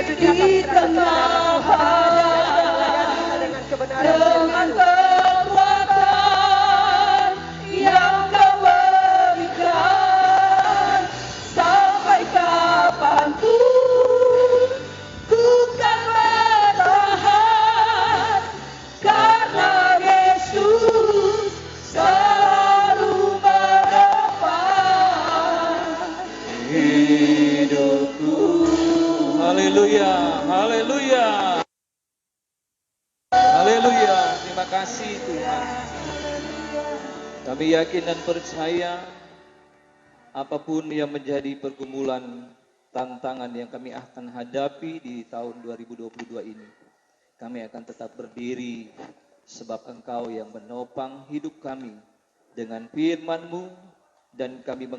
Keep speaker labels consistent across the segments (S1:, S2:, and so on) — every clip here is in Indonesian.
S1: di tengah hadap dengan kekuatan yang Kau berikan. Sampai kapanpun ku kan bertahan, karena Yesus selalu menepan hidupku.
S2: Haleluya, haleluya. Haleluya, terima kasih Tuhan. Kami yakin dan percaya apapun yang menjadi pergumulan, tantangan yang kami akan hadapi di tahun 2022 ini, kami akan tetap berdiri sebab Engkau yang menopang hidup kami dengan firman-Mu, dan kami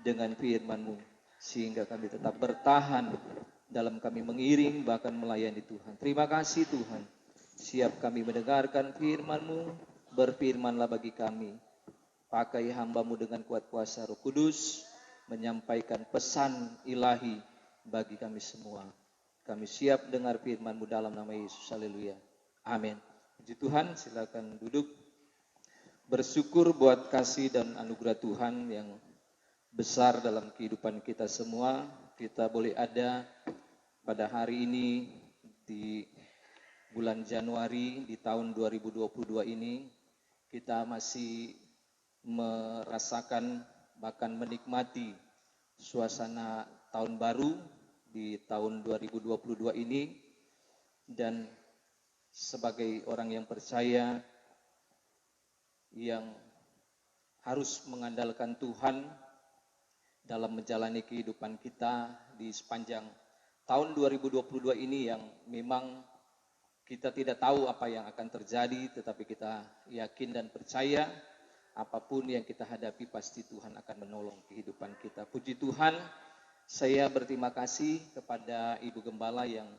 S2: dengan firman-Mu, sehingga kami tetap bertahan dalam kami mengiring bahkan melayani Tuhan. Terima kasih Tuhan. Siap kami mendengarkan firman-Mu, berfirmanlah bagi kami. Pakai hamba-Mu dengan kuat kuasa Roh Kudus, menyampaikan pesan ilahi bagi kami semua. Kami siap dengar firman-Mu dalam nama Yesus. Haleluya. Amin. Puji Tuhan, silakan duduk. Bersyukur buat kasih dan anugerah Tuhan yang besar dalam kehidupan kita semua. Kita boleh ada pada hari ini di bulan Januari di tahun 2022 ini. Kita masih merasakan bahkan menikmati suasana tahun baru di tahun 2022 ini. Dan sebagai orang yang percaya, yang harus mengandalkan Tuhan dalam menjalani kehidupan kita di sepanjang tahun 2022 ini, yang memang kita tidak tahu apa yang akan terjadi, tetapi kita yakin dan percaya apapun yang kita hadapi pasti Tuhan akan menolong kehidupan kita. Puji Tuhan, saya berterima kasih kepada Ibu Gembala yang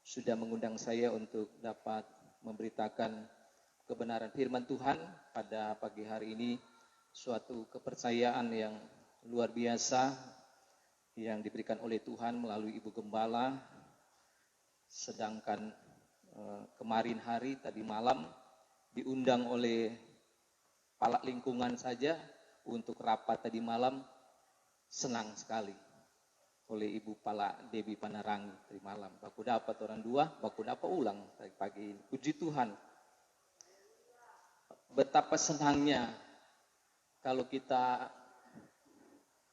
S2: sudah mengundang saya untuk dapat memberitakan kebenaran firman Tuhan pada pagi hari ini. Suatu kepercayaan yang luar biasa yang diberikan oleh Tuhan melalui Ibu Gembala. Sedangkan kemarin hari, tadi malam, diundang oleh kepala lingkungan saja untuk rapat tadi malam. Senang sekali oleh Ibu Pala Dewi Panarangi tadi malam. Baku dapat orang dua, baku dapat ulang tadi pagi ini. Puji Tuhan. Betapa senangnya kalau kita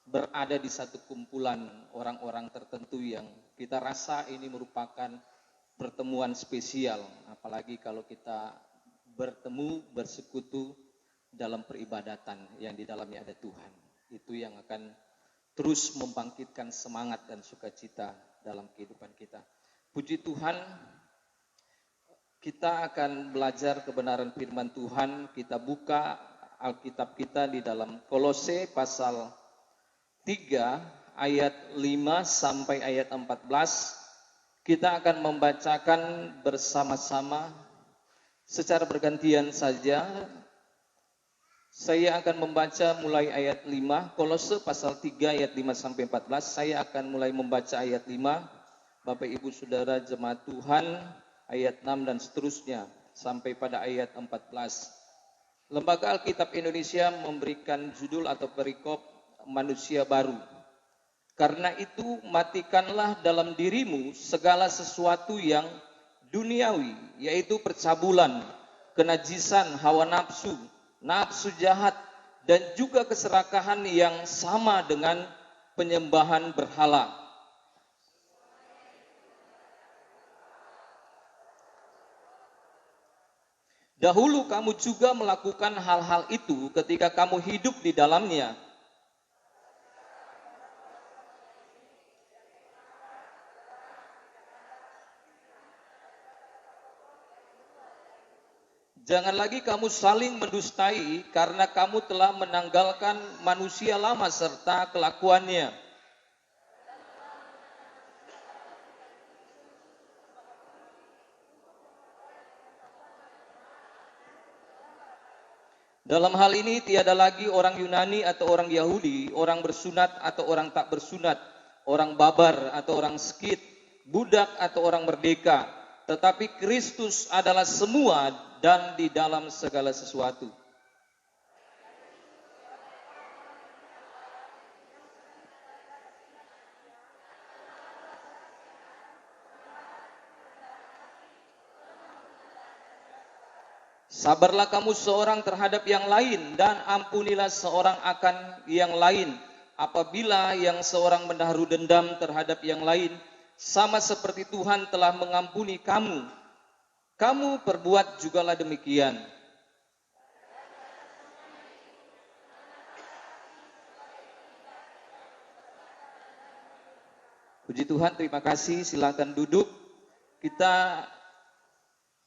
S2: berada di satu kumpulan orang-orang tertentu yang kita rasa ini merupakan pertemuan spesial. Apalagi kalau kita bertemu, bersekutu dalam peribadatan yang di dalamnya ada Tuhan. Itu yang akan terus membangkitkan semangat dan sukacita dalam kehidupan kita. Puji Tuhan, kita akan belajar kebenaran firman Tuhan. Kita buka Alkitab kita di dalam Kolose pasal 3 ayat 5 sampai ayat 14. Kita akan membacakan bersama-sama secara bergantian saja. Saya akan membaca mulai ayat 5, Kolose pasal 3 ayat 5 sampai 14. Saya akan mulai membaca ayat 5. Bapak Ibu Saudara jemaat Tuhan, ayat 6 dan seterusnya sampai pada ayat 14. Lembaga Alkitab Indonesia memberikan judul atau perikop manusia baru. Karena itu matikanlah dalam dirimu segala sesuatu yang duniawi, yaitu percabulan, kenajisan, hawa nafsu, nafsu jahat, dan juga keserakahan yang sama dengan penyembahan berhala. Dahulu kamu juga melakukan hal-hal itu ketika kamu hidup di dalamnya. Jangan lagi kamu saling mendustai karena kamu telah menanggalkan manusia lama serta kelakuannya. Dalam hal ini tiada lagi orang Yunani atau orang Yahudi, orang bersunat atau orang tak bersunat, orang babar atau orang skit, budak atau orang merdeka, tetapi Kristus adalah semua dan di dalam segala sesuatu. Sabarlah kamu seorang terhadap yang lain dan ampunilah seorang akan yang lain. Apabila yang seorang menaruh dendam terhadap yang lain, sama seperti Tuhan telah mengampuni kamu, kamu perbuat jugalah demikian. Puji Tuhan, terima kasih. Silakan duduk. Kita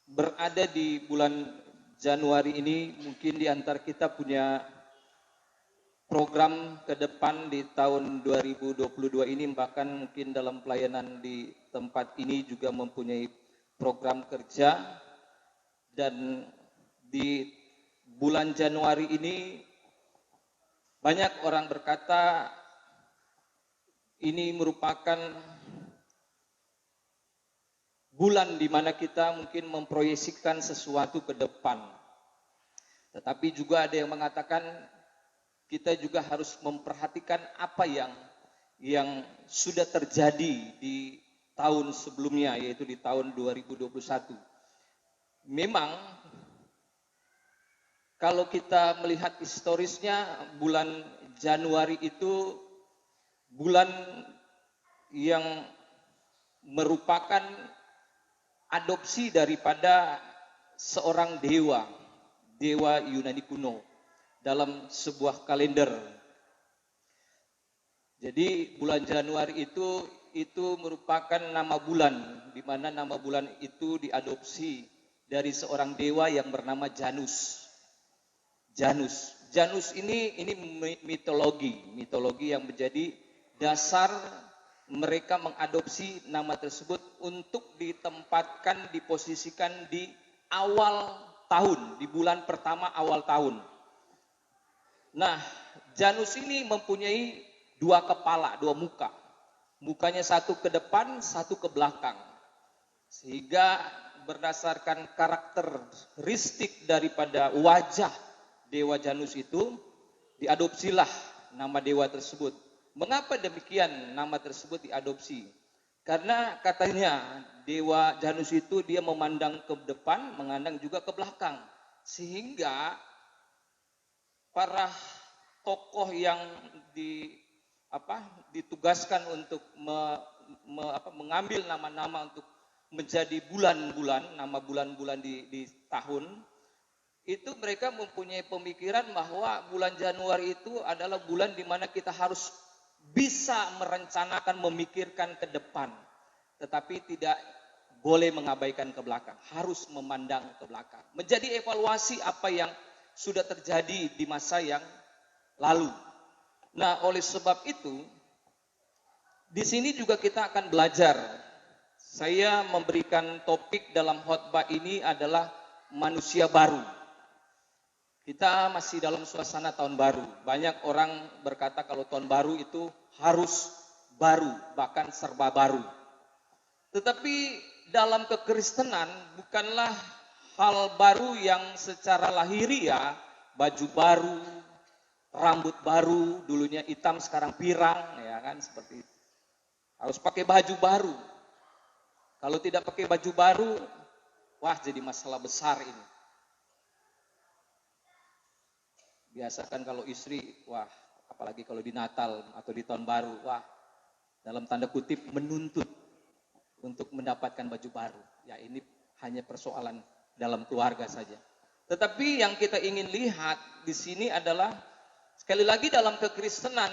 S2: berada di bulan Januari ini, mungkin di antara kita punya program ke depan di tahun 2022 ini, bahkan mungkin dalam pelayanan di tempat ini juga mempunyai program kerja. Dan di bulan Januari ini banyak orang berkata ini merupakan bulan di mana kita mungkin memproyeksikan sesuatu ke depan. Tetapi juga ada yang mengatakan kita juga harus memperhatikan apa yang sudah terjadi di tahun sebelumnya, yaitu di tahun 2021. Memang kalau kita melihat historisnya, bulan Januari itu bulan yang merupakan adopsi daripada seorang dewa Yunani kuno dalam sebuah kalender. Jadi bulan Januari itu merupakan nama bulan, di mana nama bulan itu diadopsi dari seorang dewa yang bernama Janus. Janus ini mitologi yang menjadi dasar mereka mengadopsi nama tersebut untuk ditempatkan, diposisikan di awal tahun, di bulan pertama awal tahun. Nah, Janus ini mempunyai dua kepala, dua muka. Mukanya satu ke depan, satu ke belakang. Sehingga berdasarkan karakteristik daripada wajah dewa Janus itu, diadopsilah nama dewa tersebut. Mengapa demikian nama tersebut diadopsi? Karena katanya dewa Janus itu dia memandang ke depan, memandang juga ke belakang. Sehingga para tokoh yang ditugaskan untuk mengambil nama-nama untuk menjadi bulan-bulan, nama bulan-bulan di tahun, itu mereka mempunyai pemikiran bahwa bulan Januari itu adalah bulan di mana kita harus bisa merencanakan, memikirkan ke depan, tetapi tidak boleh mengabaikan ke belakang, harus memandang ke belakang, menjadi evaluasi apa yang sudah terjadi di masa yang lalu. Nah, oleh sebab itu, di sini juga kita akan belajar. Saya memberikan topik dalam khotbah ini adalah manusia baru. Kita masih dalam suasana tahun baru. Banyak orang berkata kalau tahun baru itu harus baru, bahkan serba baru. Tetapi dalam kekristenan bukanlah hal baru yang secara lahiriah, baju baru, rambut baru, dulunya hitam sekarang pirang, ya kan, seperti itu. Harus pakai baju baru. Kalau tidak pakai baju baru, wah jadi masalah besar ini. Biasakan kalau istri, wah apalagi kalau di Natal atau di tahun baru, wah dalam tanda kutip menuntut untuk mendapatkan baju baru. Ya ini hanya persoalan dalam keluarga saja. Tetapi yang kita ingin lihat di sini adalah sekali lagi dalam kekristenan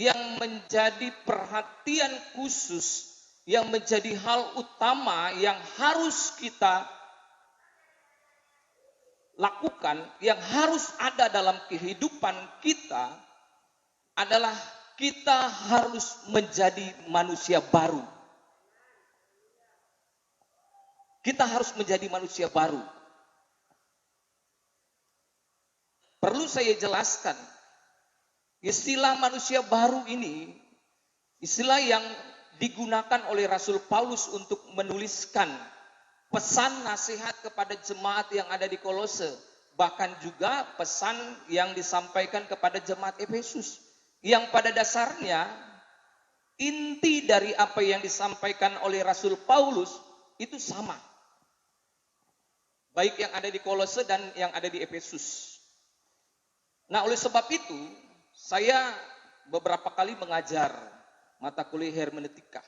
S2: yang menjadi perhatian khusus, yang menjadi hal utama yang harus kita lakukan, yang harus ada dalam kehidupan kita adalah kita harus menjadi manusia baru. Kita harus menjadi manusia baru. Perlu saya jelaskan, istilah manusia baru ini Istilah yang digunakan oleh Rasul Paulus untuk menuliskan pesan nasihat kepada jemaat yang ada di Kolose, bahkan juga pesan yang disampaikan kepada jemaat Efesus, yang pada dasarnya inti dari apa yang disampaikan oleh Rasul Paulus itu sama, baik yang ada di Kolose dan yang ada di Efesus. Nah, oleh sebab itu saya beberapa kali mengajar mata kuliah hermeneutika.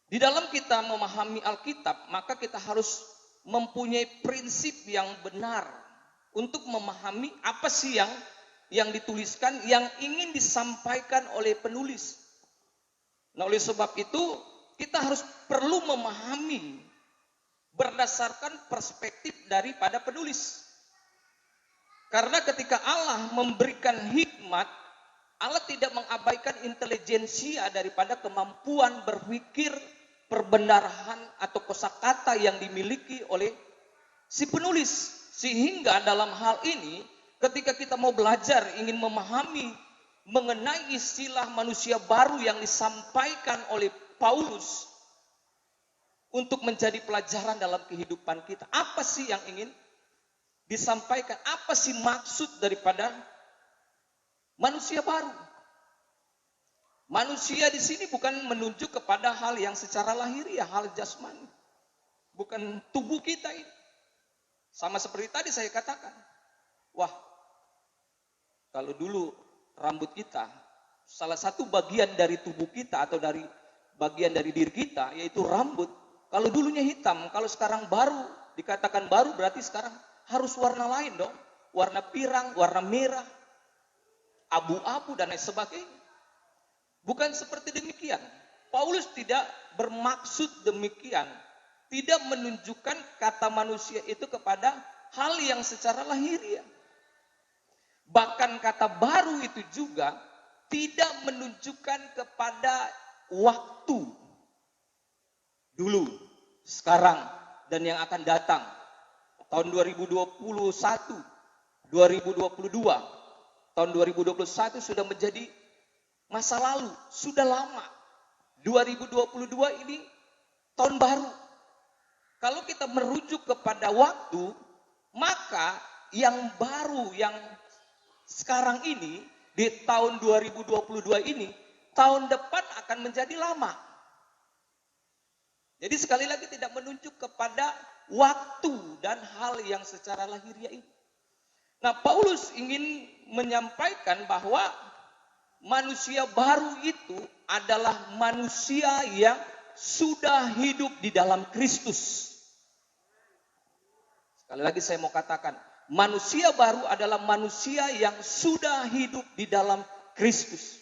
S2: Di dalam kita memahami Alkitab, maka kita harus mempunyai prinsip yang benar untuk memahami apa sih yang dituliskan, yang ingin disampaikan oleh penulis. Nah, oleh sebab itu kita harus perlu memahami berdasarkan perspektif daripada penulis. Karena ketika Allah memberikan hikmat, Allah tidak mengabaikan intelijensia daripada kemampuan berpikir, perbendaharaan atau kosakata yang dimiliki oleh si penulis. Sehingga dalam hal ini ketika kita mau belajar ingin memahami mengenai istilah manusia baru yang disampaikan oleh Paulus untuk menjadi pelajaran dalam kehidupan kita. Apa sih yang ingin disampaikan? Apa sih maksud daripada manusia baru? Manusia di sini bukan menunjuk kepada hal yang secara lahiriah, hal jasmani. Bukan tubuh kita ini. Sama seperti tadi saya katakan. Wah, kalau dulu rambut kita, salah satu bagian dari tubuh kita atau dari bagian dari diri kita, yaitu rambut. Kalau dulunya hitam, kalau sekarang baru, dikatakan baru berarti sekarang harus warna lain dong. Warna pirang, warna merah, abu-abu dan lain sebagainya. Bukan seperti demikian. Paulus tidak bermaksud demikian. Tidak menunjukkan kata manusia itu kepada hal yang secara lahiriah. Bahkan kata baru itu juga tidak menunjukkan kepada waktu. Dulu, sekarang, dan yang akan datang. Tahun 2021, 2022, tahun 2021 sudah menjadi masa lalu, sudah lama. 2022 ini tahun baru. Kalau kita merujuk kepada waktu, maka yang baru, yang sekarang ini, di tahun 2022 ini, tahun depan akan menjadi lama. Jadi sekali lagi tidak menunjuk kepada waktu dan hal yang secara lahiriah ini. Nah, Paulus ingin menyampaikan bahwa manusia baru itu adalah manusia yang sudah hidup di dalam Kristus. Sekali lagi saya mau katakan, manusia baru adalah manusia yang sudah hidup di dalam Kristus.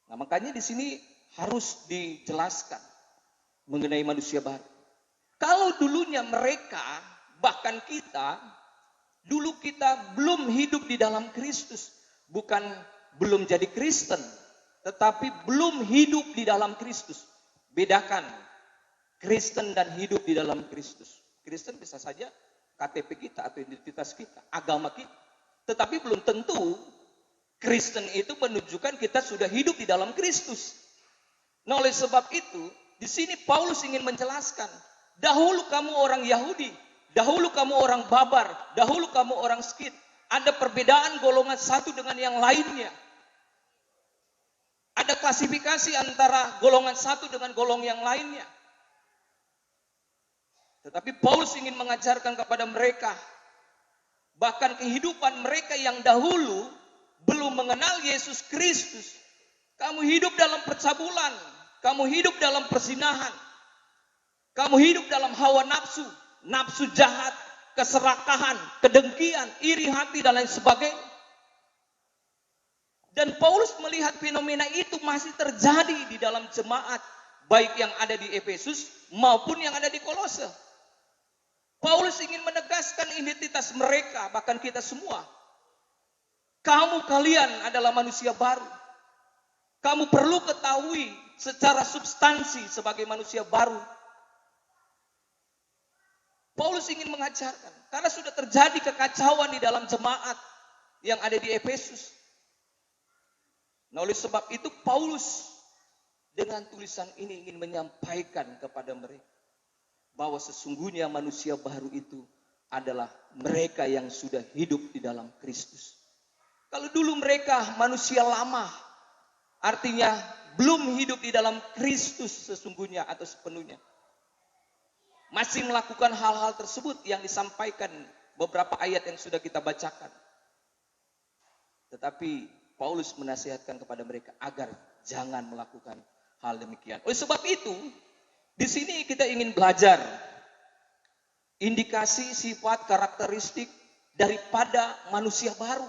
S2: Nah, makanya di sini harus dijelaskan mengenai manusia baru. Kalau dulunya mereka, bahkan kita, dulu kita belum hidup di dalam Kristus. Bukan belum jadi Kristen, tetapi belum hidup di dalam Kristus. Bedakan Kristen dan hidup di dalam Kristus. Kristen bisa saja KTP kita atau identitas kita, agama kita. Tetapi belum tentu Kristen itu menunjukkan kita sudah hidup di dalam Kristus. Nah, oleh sebab itu, di sini Paulus ingin menjelaskan, dahulu kamu orang Yahudi, dahulu kamu orang Babar, dahulu kamu orang Skit. Ada perbedaan golongan satu dengan yang lainnya. Ada klasifikasi antara golongan satu dengan golongan yang lainnya. Tetapi Paulus ingin mengajarkan kepada mereka, bahkan kehidupan mereka yang dahulu belum mengenal Yesus Kristus. Kamu hidup dalam percabulan, kamu hidup dalam perzinahan, kamu hidup dalam hawa nafsu, nafsu jahat, keserakahan, kedengkian, iri hati, dan lain sebagainya. Dan Paulus melihat fenomena itu masih terjadi di dalam jemaat, baik yang ada di Efesus maupun yang ada di Kolose. Paulus ingin menegaskan identitas mereka, bahkan kita semua. Kalian adalah manusia baru. Kamu perlu ketahui secara substansi sebagai manusia baru. Paulus ingin mengajarkan, karena sudah terjadi kekacauan di dalam jemaat yang ada di Efesus. Nah, oleh sebab itu Paulus dengan tulisan ini ingin menyampaikan kepada mereka bahwa sesungguhnya manusia baru itu adalah mereka yang sudah hidup di dalam Kristus. Kalau dulu mereka manusia lama, artinya belum hidup di dalam Kristus sesungguhnya atau sepenuhnya. Masih melakukan hal-hal tersebut yang disampaikan beberapa ayat yang sudah kita bacakan. Tetapi Paulus menasihatkan kepada mereka agar jangan melakukan hal demikian. Oleh sebab itu, di sini kita ingin belajar indikasi sifat karakteristik daripada manusia baru.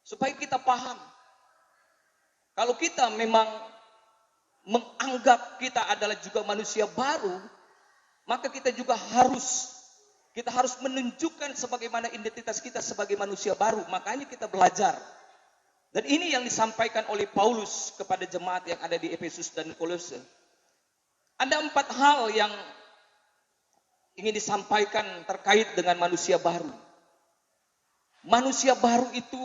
S2: Supaya kita paham. Kalau kita memang menganggap kita adalah juga manusia baru, maka kita juga harus menunjukkan sebagaimana identitas kita sebagai manusia baru. Makanya kita belajar. Dan ini yang disampaikan oleh Paulus kepada jemaat yang ada di Efesus dan Kolose. Ada 4 hal yang ingin disampaikan terkait dengan manusia baru. Manusia baru itu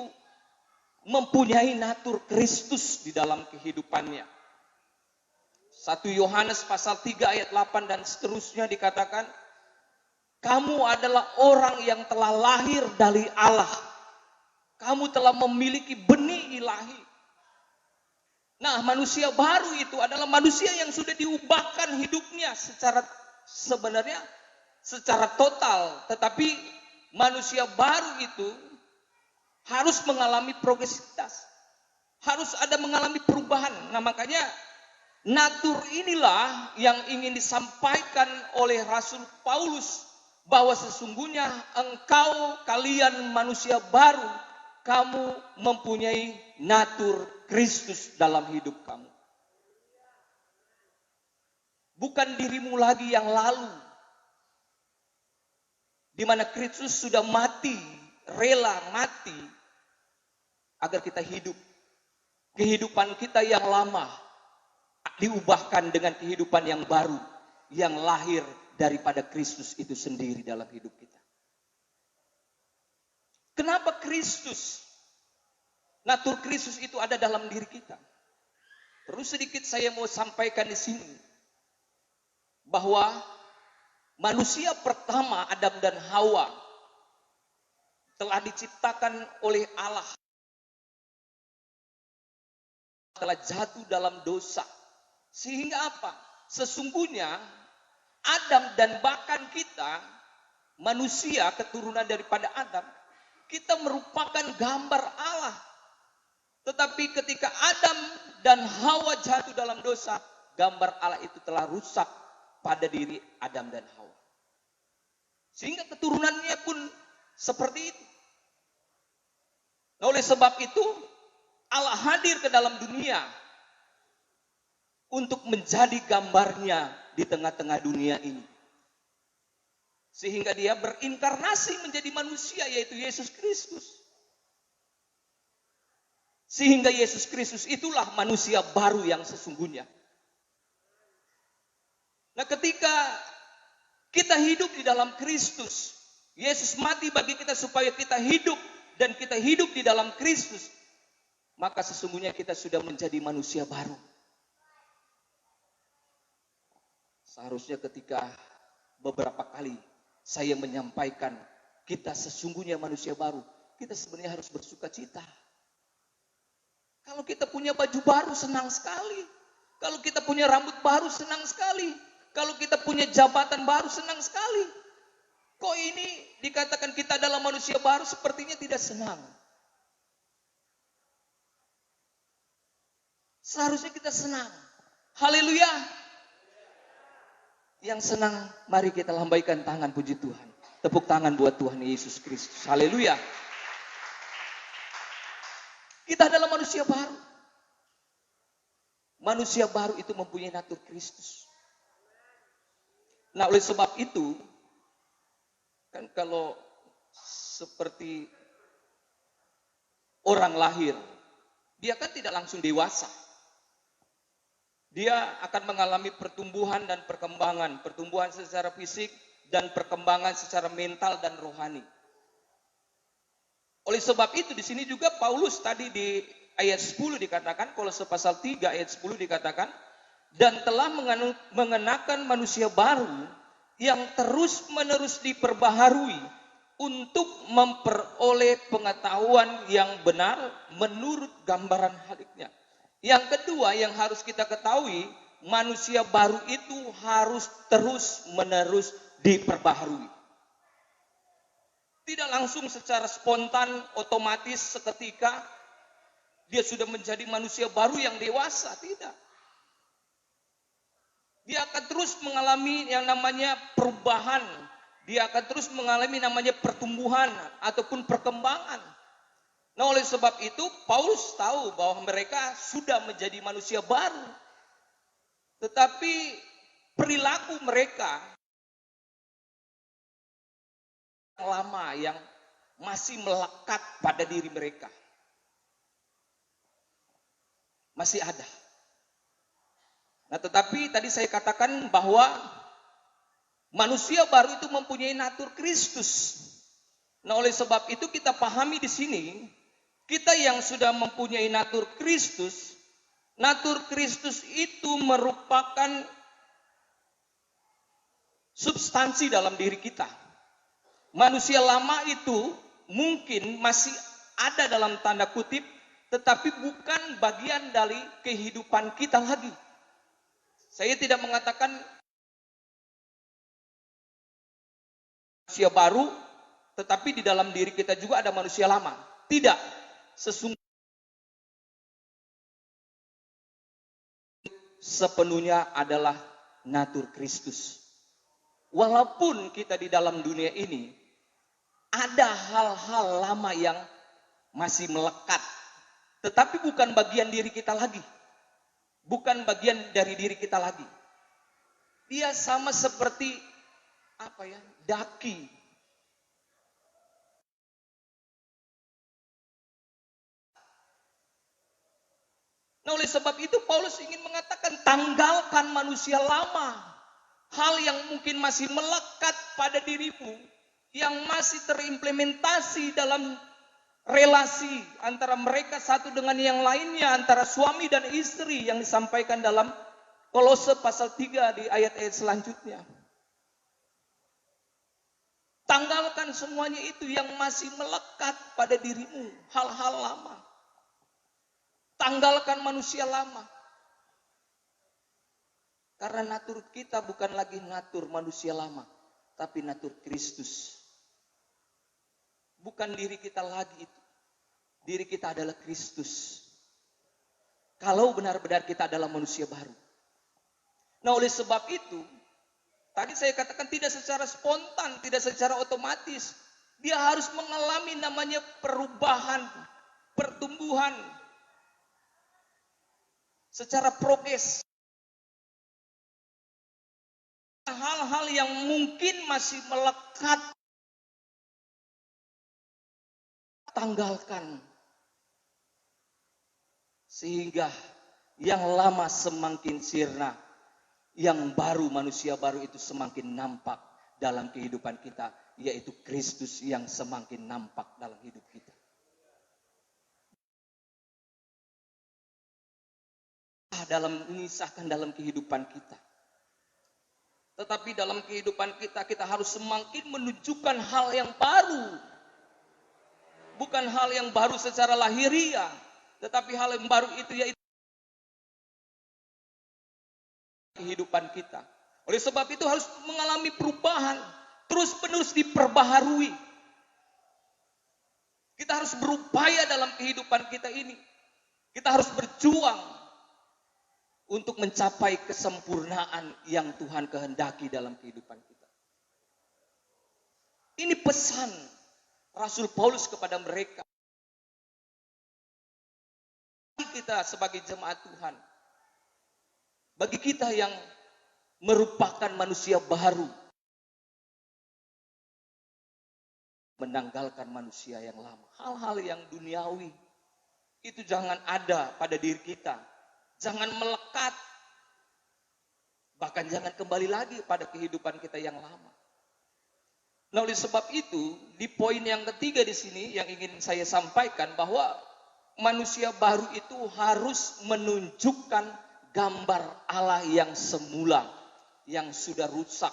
S2: mempunyai natur Kristus di dalam kehidupannya. 1 Yohanes pasal 3 ayat 8 dan seterusnya dikatakan, kamu adalah orang yang telah lahir dari Allah. Kamu telah memiliki benih ilahi. Nah, manusia baru itu adalah manusia yang sudah diubahkan hidupnya secara total. Tetapi manusia baru itu harus mengalami progresivitas. Harus ada mengalami perubahan. Nah, makanya natur inilah yang ingin disampaikan oleh Rasul Paulus. Bahwa sesungguhnya kalian manusia baru, kamu mempunyai natur Kristus dalam hidup kamu. Bukan dirimu lagi yang lalu. Di mana Kristus sudah mati, rela mati, agar kita hidup. Kehidupan kita yang lama, diubahkan dengan kehidupan yang baru, yang lahir daripada Kristus itu sendiri dalam hidup kita. Kenapa Kristus? Natur Kristus itu ada dalam diri kita. Perlu sedikit saya mau sampaikan di sini. Bahwa manusia pertama Adam dan Hawa telah diciptakan oleh Allah. Telah jatuh dalam dosa. Sehingga apa? Sesungguhnya Adam dan bahkan kita, manusia keturunan daripada Adam, kita merupakan gambar Allah. Tetapi ketika Adam dan Hawa jatuh dalam dosa, gambar Allah itu telah rusak pada diri Adam dan Hawa. Sehingga keturunannya pun seperti itu. Nah, oleh sebab itu, Allah hadir ke dalam dunia untuk menjadi gambarnya di tengah-tengah dunia ini. Sehingga dia berinkarnasi menjadi manusia, yaitu Yesus Kristus. Sehingga Yesus Kristus itulah manusia baru yang sesungguhnya. Nah, ketika kita hidup di dalam Kristus, Yesus mati bagi kita supaya kita hidup, dan kita hidup di dalam Kristus, maka sesungguhnya kita sudah menjadi manusia baru. Seharusnya ketika beberapa kali saya menyampaikan kita sesungguhnya manusia baru, kita sebenarnya harus bersuka cita. Kalau kita punya baju baru, senang sekali. Kalau kita punya rambut baru, senang sekali. Kalau kita punya jabatan baru, senang sekali. Kok ini dikatakan kita adalah manusia baru, sepertinya tidak senang. Seharusnya kita senang. Haleluya. Yang senang, mari kita lambaikan tangan puji Tuhan. Tepuk tangan buat Tuhan Yesus Kristus. Haleluya. Kita adalah manusia baru. Manusia baru itu mempunyai natur Kristus. Nah, oleh sebab itu, kan kalau seperti orang lahir, dia kan tidak langsung dewasa. Dia akan mengalami pertumbuhan dan perkembangan. Pertumbuhan secara fisik dan perkembangan secara mental dan rohani. Oleh sebab itu di sini juga Paulus tadi di ayat 10 dikatakan, Kolose pasal 3 ayat 10 dikatakan, dan telah mengenakan manusia baru yang terus-menerus diperbaharui untuk memperoleh pengetahuan yang benar menurut gambaran haliknya. Yang kedua yang harus kita ketahui, manusia baru itu harus terus-menerus diperbaharui. Tidak langsung secara spontan, otomatis seketika dia sudah menjadi manusia baru yang dewasa, tidak. Dia akan terus mengalami yang namanya perubahan. Dia akan terus mengalami namanya pertumbuhan ataupun perkembangan. Nah, oleh sebab itu Paulus tahu bahwa mereka sudah menjadi manusia baru. Tetapi perilaku mereka lama yang masih melekat pada diri mereka. Masih ada. Nah, tetapi tadi saya katakan bahwa manusia baru itu mempunyai natur Kristus. Nah, oleh sebab itu kita pahami di sini, kita yang sudah mempunyai natur Kristus itu merupakan substansi dalam diri kita. Manusia lama itu mungkin masih ada dalam tanda kutip, tetapi bukan bagian dari kehidupan kita lagi. Saya tidak mengatakan manusia baru, tetapi di dalam diri kita juga ada manusia lama. Tidak. Sesungguhnya sepenuhnya adalah natur Kristus. Walaupun kita di dalam dunia ini ada hal-hal lama yang masih melekat, tetapi bukan bagian diri kita lagi. Bukan bagian dari diri kita lagi. Dia sama seperti daki. Nah, oleh sebab itu Paulus ingin mengatakan, tanggalkan manusia lama. Hal yang mungkin masih melekat pada dirimu, yang masih terimplementasi dalam relasi antara mereka satu dengan yang lainnya, antara suami dan istri yang disampaikan dalam Kolose pasal 3 di ayat-ayat selanjutnya. Tanggalkan semuanya itu yang masih melekat pada dirimu, hal-hal lama. Tanggalkan manusia lama. Karena natur kita bukan lagi natur manusia lama, tapi natur Kristus. Bukan diri kita lagi itu. Diri kita adalah Kristus. Kalau benar-benar kita adalah manusia baru. Nah, oleh sebab itu, tadi saya katakan tidak secara spontan, tidak secara otomatis. Dia harus mengalami namanya perubahan, pertumbuhan. Secara progres. Hal-hal yang mungkin masih melekat, tanggalkan. Sehingga yang lama semakin sirna, yang baru, manusia baru itu semakin nampak dalam kehidupan kita, yaitu Kristus yang semakin nampak dalam hidup kita. Mengisahkan dalam kehidupan kita. Tetapi dalam kehidupan kita, kita harus semakin menunjukkan hal yang baru. Bukan hal yang baru secara lahiriah, tetapi hal yang baru itu yaitu kehidupan kita. Oleh sebab itu harus mengalami perubahan, terus-menerus diperbaharui. Kita harus berupaya dalam kehidupan kita ini. Kita harus berjuang untuk mencapai kesempurnaan yang Tuhan kehendaki dalam kehidupan kita. Ini pesan Rasul Paulus kepada mereka. Kita sebagai jemaat Tuhan, bagi kita yang merupakan manusia baru, menanggalkan manusia yang lama. Hal-hal yang duniawi itu jangan ada pada diri kita. Jangan melekat. Bahkan jangan kembali lagi pada kehidupan kita yang lama. Nah, oleh sebab itu, di poin yang ketiga di sini yang ingin saya sampaikan bahwa manusia baru itu harus menunjukkan gambar Allah yang semula, yang sudah rusak.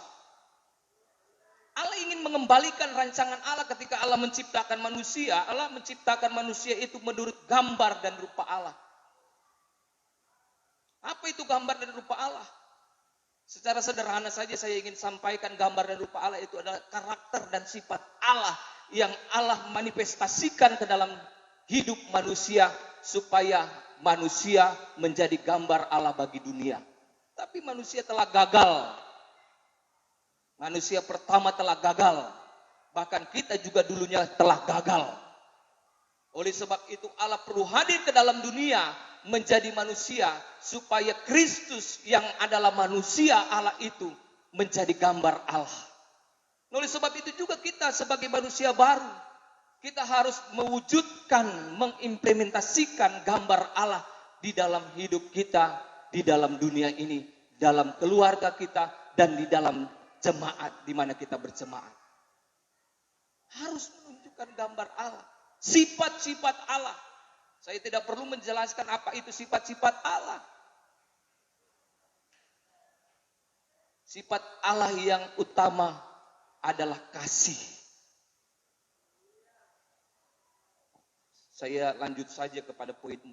S2: Allah ingin mengembalikan rancangan Allah ketika Allah menciptakan manusia. Allah menciptakan manusia itu menurut gambar dan rupa Allah. Apa itu gambar dan rupa Allah? Secara sederhana saja saya ingin sampaikan, gambar dan rupa Allah itu adalah karakter dan sifat Allah yang Allah manifestasikan ke dalam hidup manusia supaya manusia menjadi gambar Allah bagi dunia. Tapi manusia telah gagal. Manusia pertama telah gagal. Bahkan kita juga dulunya telah gagal. Oleh sebab itu Allah perlu hadir ke dalam dunia menjadi manusia supaya Kristus yang adalah manusia Allah itu menjadi gambar Allah. Oleh sebab itu juga kita sebagai manusia baru, kita harus mewujudkan, mengimplementasikan gambar Allah di dalam hidup kita, di dalam dunia ini, dalam keluarga kita, dan di dalam jemaat di mana kita berjemaat. Harus menunjukkan gambar Allah, sifat-sifat Allah. Saya tidak perlu menjelaskan apa itu sifat-sifat Allah. Sifat Allah yang utama adalah kasih. Saya lanjut saja kepada poin 4.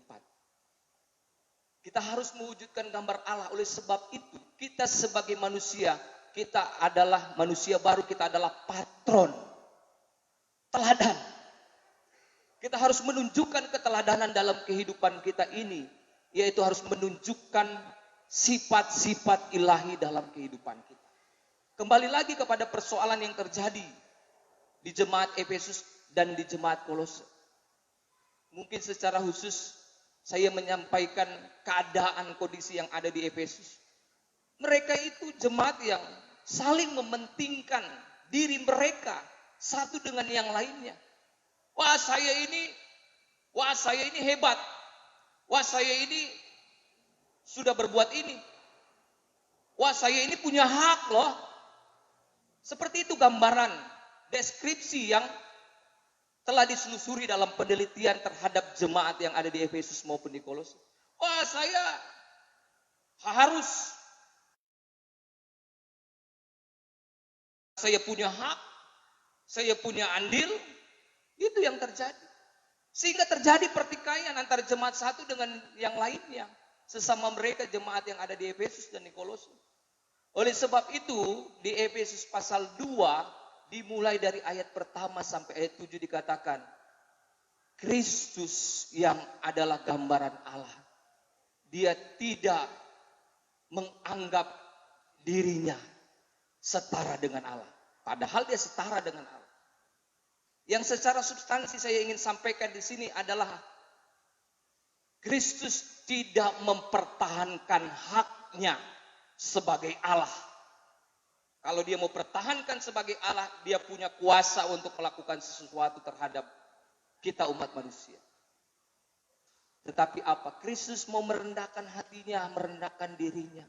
S2: Kita harus mewujudkan gambar Allah. Oleh sebab itu, kita sebagai manusia, kita adalah manusia baru, kita adalah patron, teladan. Kita harus menunjukkan keteladanan dalam kehidupan kita ini, yaitu harus menunjukkan sifat-sifat ilahi dalam kehidupan kita. Kembali lagi kepada persoalan yang terjadi di jemaat Efesus dan di jemaat Kolose. Mungkin secara khusus saya menyampaikan keadaan kondisi yang ada di Efesus. Mereka itu jemaat yang saling mementingkan diri mereka satu dengan yang lainnya. Wah saya ini hebat. Wah saya ini sudah berbuat ini. Wah saya ini punya hak loh. Seperti itu gambaran, deskripsi yang telah diselusuri dalam penelitian terhadap jemaat yang ada di Efesus maupun di Kolose. Wah saya harus, saya punya hak, saya punya andil. Itu yang terjadi. Sehingga terjadi pertikaian antara jemaat satu dengan yang lainnya. Sesama mereka jemaat yang ada di Efesus dan di Kolose. Oleh sebab itu di Efesus pasal 2 dimulai dari ayat pertama sampai ayat 7 dikatakan, Kristus yang adalah gambaran Allah. Dia tidak menganggap dirinya setara dengan Allah. Padahal dia setara dengan Allah. Yang secara substansi saya ingin sampaikan di sini adalah Kristus tidak mempertahankan haknya sebagai Allah. Kalau dia mau pertahankan sebagai Allah, dia punya kuasa untuk melakukan sesuatu terhadap kita umat manusia. Tetapi apa? Kristus mau merendahkan hatinya, merendahkan dirinya.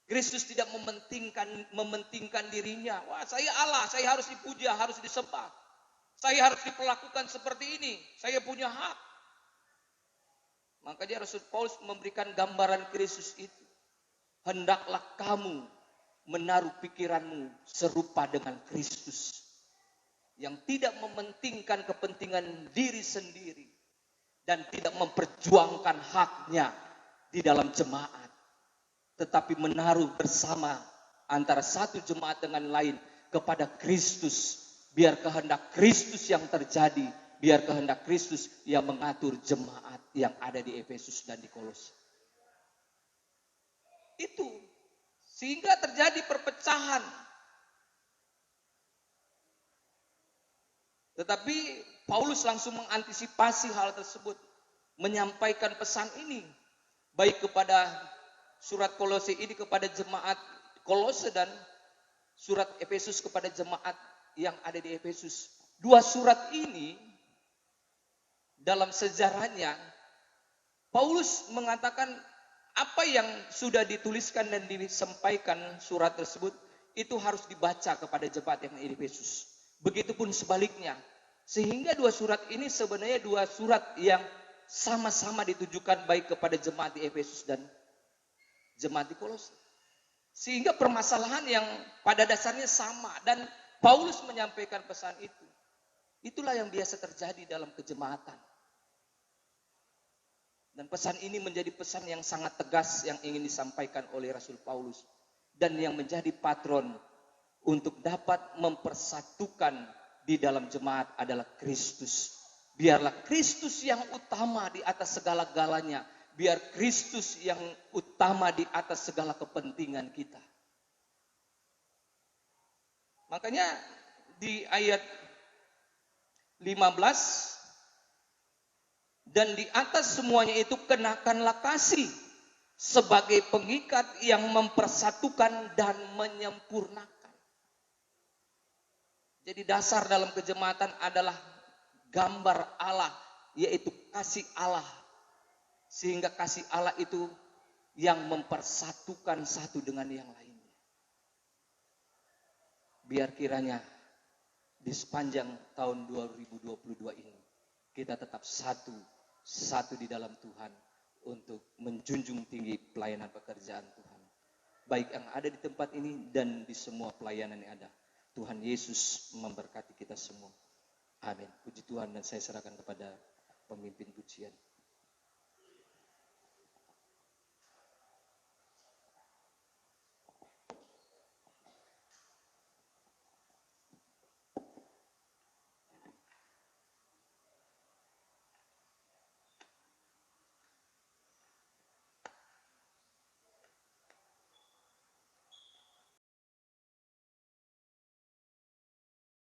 S2: Kristus tidak mementingkan dirinya. Wah, saya Allah, saya harus dipuja, harus disembah. Saya harus diperlakukan seperti ini. Saya punya hak. Makanya Rasul Paulus memberikan gambaran Kristus itu. Hendaklah kamu menaruh pikiranmu serupa dengan Kristus. Yang tidak mementingkan kepentingan diri sendiri. Dan tidak memperjuangkan haknya di dalam jemaat. Tetapi menaruh bersama antara satu jemaat dengan lain kepada Kristus. Biar kehendak Kristus yang terjadi. Biar kehendak Kristus yang mengatur jemaat yang ada di Efesus dan di Kolose. Itu. Sehingga terjadi perpecahan. Tetapi Paulus langsung mengantisipasi hal tersebut. Menyampaikan pesan ini. Baik kepada surat Kolose ini kepada jemaat Kolose dan surat Efesus kepada jemaat yang ada di Efesus. Dua surat ini dalam sejarahnya Paulus mengatakan apa yang sudah dituliskan dan disampaikan surat tersebut itu harus dibaca kepada jemaat yang ada di Efesus. Begitupun sebaliknya, Sehingga dua surat ini sebenarnya dua surat yang sama-sama ditujukan baik kepada jemaat di Efesus dan jemaat di Kolose. Sehingga permasalahan yang pada dasarnya sama dan Paulus menyampaikan pesan itu. Itulah yang biasa terjadi dalam kejemaatan. Dan pesan ini menjadi pesan yang sangat tegas yang ingin disampaikan oleh Rasul Paulus. Dan yang menjadi patron untuk dapat mempersatukan di dalam jemaat adalah Kristus. Biarlah Kristus yang utama di atas segala-galanya. Biar Kristus yang utama di atas segala kepentingan kita. Makanya di ayat 15, dan di atas semuanya itu kenakanlah kasih sebagai pengikat yang mempersatukan dan menyempurnakan. Jadi dasar dalam kejemaatan adalah gambar Allah, yaitu kasih Allah. Sehingga kasih Allah itu yang mempersatukan satu dengan yang lainnya. Biar kiranya di sepanjang tahun 2022 ini kita tetap satu di dalam Tuhan untuk menjunjung tinggi pelayanan pekerjaan Tuhan. Baik yang ada di tempat ini dan di semua pelayanan yang ada. Tuhan Yesus memberkati kita semua. Amin. Puji Tuhan, dan saya serahkan kepada pemimpin pujian.